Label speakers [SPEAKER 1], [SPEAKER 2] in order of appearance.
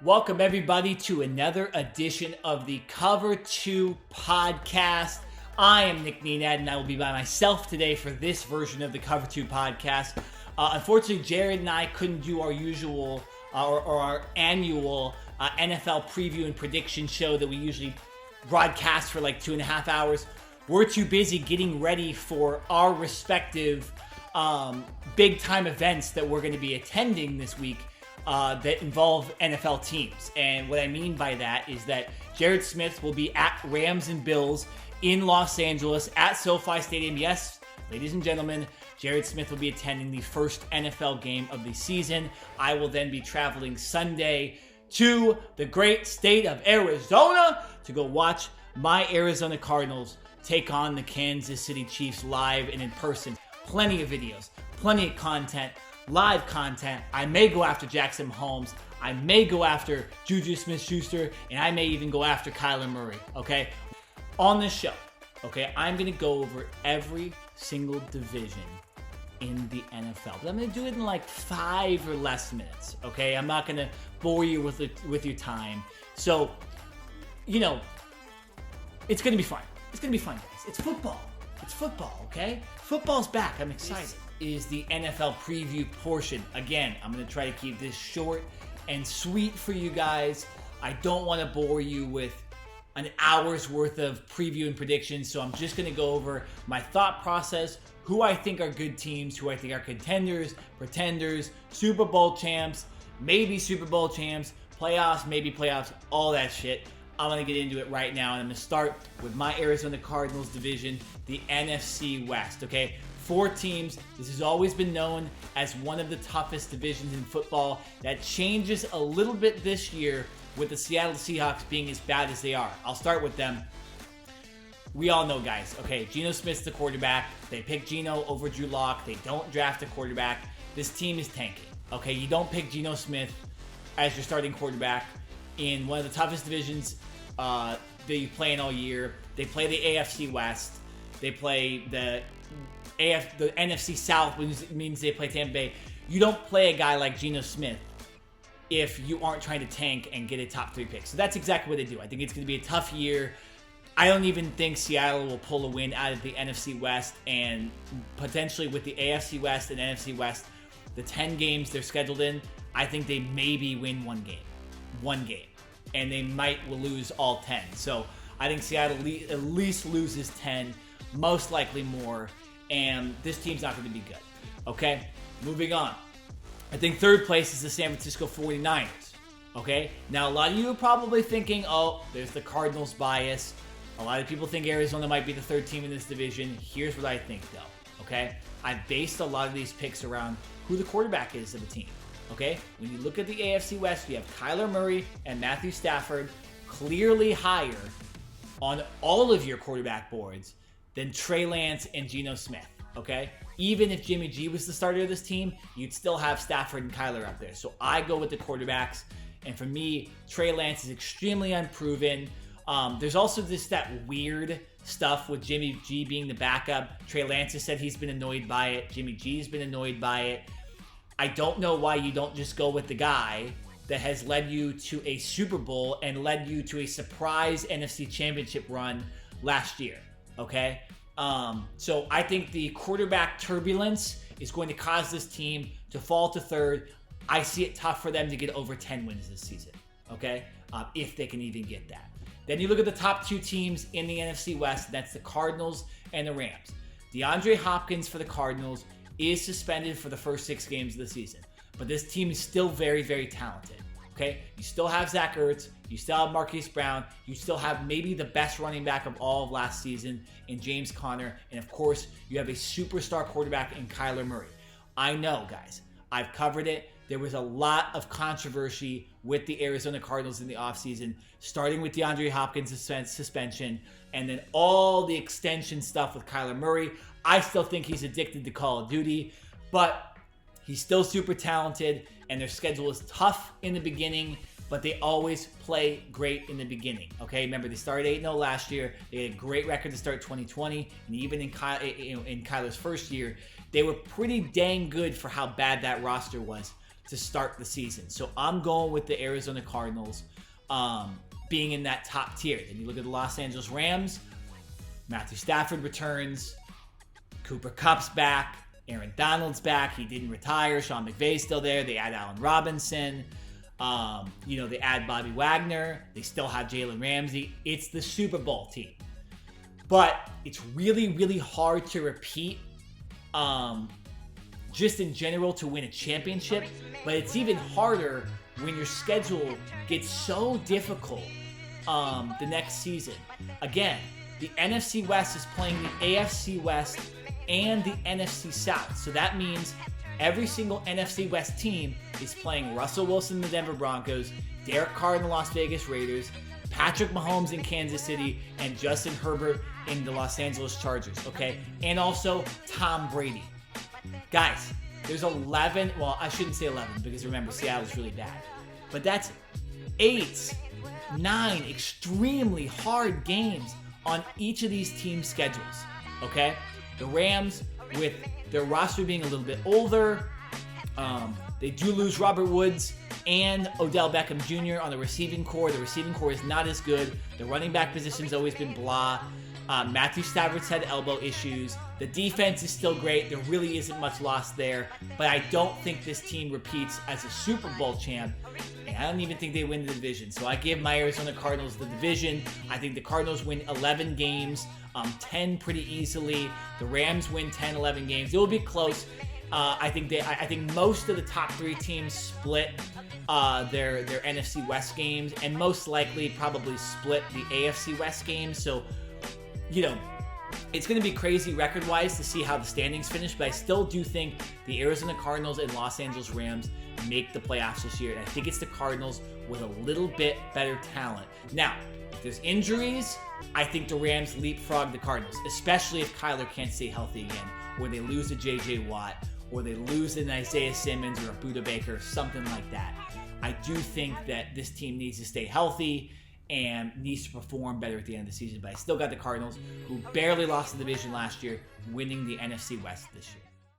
[SPEAKER 1] Welcome everybody to another edition of the Cover 2 podcast. I am Nick Nenad and I will be by myself today for this version of the Cover 2 podcast. Unfortunately, Jared and I couldn't do our usual or our annual NFL preview and prediction show that we usually broadcast for like 2.5 hours. We're too busy getting ready for our respective big time events that we're going to be attending this week. That involve NFL teams. And what I mean by that is that Jared Smith will be at Rams and Bills in Los Angeles at Sofi Stadium. Yes, ladies and gentlemen, Jared Smith will be attending the first NFL game of the season. I will then be traveling Sunday to the great state of Arizona to go watch my Arizona Cardinals take on the Kansas City Chiefs live and in person. Plenty of videos, plenty of content. Live content. I may go after Jackson Mahomes. I may go after Juju Smith-Schuster, and I may even go after Kyler Murray, okay? On this show, okay, I'm going to go over every single division in the NFL. But I'm going to do it in like 5 or less minutes, okay? I'm not going to bore you with your time. So, you know, it's going to be fun. It's going to be fun, guys. It's football. It's football, okay? Football's back. I'm excited. Is the NFL preview portion. Again, I'm going to try to keep this short and sweet for you guys. I don't want to bore you with an hour's worth of preview and predictions, so I'm just going to go over my thought process, who I think are good teams, who I think are contenders, pretenders, Super Bowl champs, maybe Super Bowl champs, playoffs, maybe playoffs, all that shit. I'm going to get into it right now, and I'm going to start with my Arizona Cardinals division, the NFC West, okay? 4 teams. This has always been known as one of the toughest divisions in football. That changes a little bit this year with the Seattle Seahawks being as bad as they are. I'll start with them. We all know, guys, okay, Geno Smith's the quarterback. They pick Geno over Drew Lock. They don't draft a quarterback. This team is tanking, okay? You don't pick Geno Smith as your starting quarterback in one of the toughest divisions that you play in all year. They play the AFC West. They play the NFC South, which means they play Tampa Bay. You don't play a guy like Geno Smith if you aren't trying to tank and get a top 3 pick. So that's exactly what they do. I think it's going to be a tough year. I don't even think Seattle will pull a win out of the NFC West, and potentially with the AFC West and NFC West, the 10 games they're scheduled in, I think they maybe win one game, and they might lose all 10. So I think Seattle at least loses 10, most likely more. And this team's not going to be good. Okay? Moving on. I think third place is the San Francisco 49ers. Okay? Now, a lot of you are probably thinking, oh, there's the Cardinals bias. A lot of people think Arizona might be the third team in this division. Here's what I think, though. Okay? I based a lot of these picks around who the quarterback is of the team. Okay? When you look at the AFC West, you have Kyler Murray and Matthew Stafford clearly higher on all of your quarterback boards than Trey Lance and Geno Smith, okay? Even if Jimmy G was the starter of this team, you'd still have Stafford and Kyler up there. So I go with the quarterbacks, and for me, Trey Lance is extremely unproven. There's also that weird stuff with Jimmy G being the backup. Trey Lance has said he's been annoyed by it. Jimmy G's been annoyed by it. I don't know why you don't just go with the guy that has led you to a Super Bowl and led you to a surprise NFC Championship run last year. Okay, so I think the quarterback turbulence is going to cause this team to fall to third. I see it tough for them to get over 10 wins this season, okay, if they can even get that. Then you look at the top 2 teams in the NFC West, that's the Cardinals and the Rams. DeAndre Hopkins for the Cardinals is suspended for the first 6 games of the season, but this team is still very, very talented. Okay, you still have Zach Ertz, you still have Marquise Brown, you still have maybe the best running back of all of last season in James Conner, and of course, you have a superstar quarterback in Kyler Murray. I know, guys, I've covered it. There was a lot of controversy with the Arizona Cardinals in the offseason, starting with DeAndre Hopkins' suspension, and then all the extension stuff with Kyler Murray. I still think he's addicted to Call of Duty, but he's still super talented, and their schedule is tough in the beginning, but they always play great in the beginning. Okay, remember they started 8-0 last year. They had a great record to start 2020, and even in Kyler's first year, they were pretty dang good for how bad that roster was. to start the season. So I'm going with the Arizona Cardinals being in that top tier. Then you look at the Los Angeles Rams. Matthew Stafford returns. Cooper Kupp's back. Aaron Donald's back. He didn't retire. Sean McVay's still there. They add Allen Robinson. They add Bobby Wagner. They still have Jalen Ramsey. It's the Super Bowl team. But it's really, really hard to repeat just in general to win a championship. But it's even harder when your schedule gets so difficult the next season. Again, the NFC West is playing the AFC West and the NFC South. So that means every single NFC West team is playing Russell Wilson in the Denver Broncos, Derek Carr in the Las Vegas Raiders, Patrick Mahomes in Kansas City, and Justin Herbert in the Los Angeles Chargers, okay? And also Tom Brady. Guys, there's 11, well, I shouldn't say 11 because remember, Seattle's really bad. But that's 8, 9 extremely hard games on each of these teams' schedules, okay? The Rams, with their roster being a little bit older, they do lose Robert Woods and Odell Beckham Jr. on the receiving core. The receiving core is not as good. The running back position's always been blah. Matthew Stafford's had elbow issues. The defense is still great. There really isn't much lost there. But I don't think this team repeats as a Super Bowl champ. And I don't even think they win the division. So I give my Arizona Cardinals the division. I think the Cardinals win 11 games, 10 pretty easily. The Rams win 10, 11 games. It will be close. I think most of the top 3 teams split their NFC West games, and most likely probably split the AFC West games. So, it's going to be crazy record-wise to see how the standings finish, but I still do think the Arizona Cardinals and Los Angeles Rams make the playoffs this year, and I think it's the Cardinals with a little bit better talent. Now, if there's injuries, I think the Rams leapfrog the Cardinals, especially if Kyler can't stay healthy again, or they lose a J.J. Watt, or they lose an Isaiah Simmons or a Budda Baker, something like that. I do think that this team needs to stay healthy and needs to perform better at the end of the season. But I still got the Cardinals, who barely lost the division last year, winning the NFC West this year.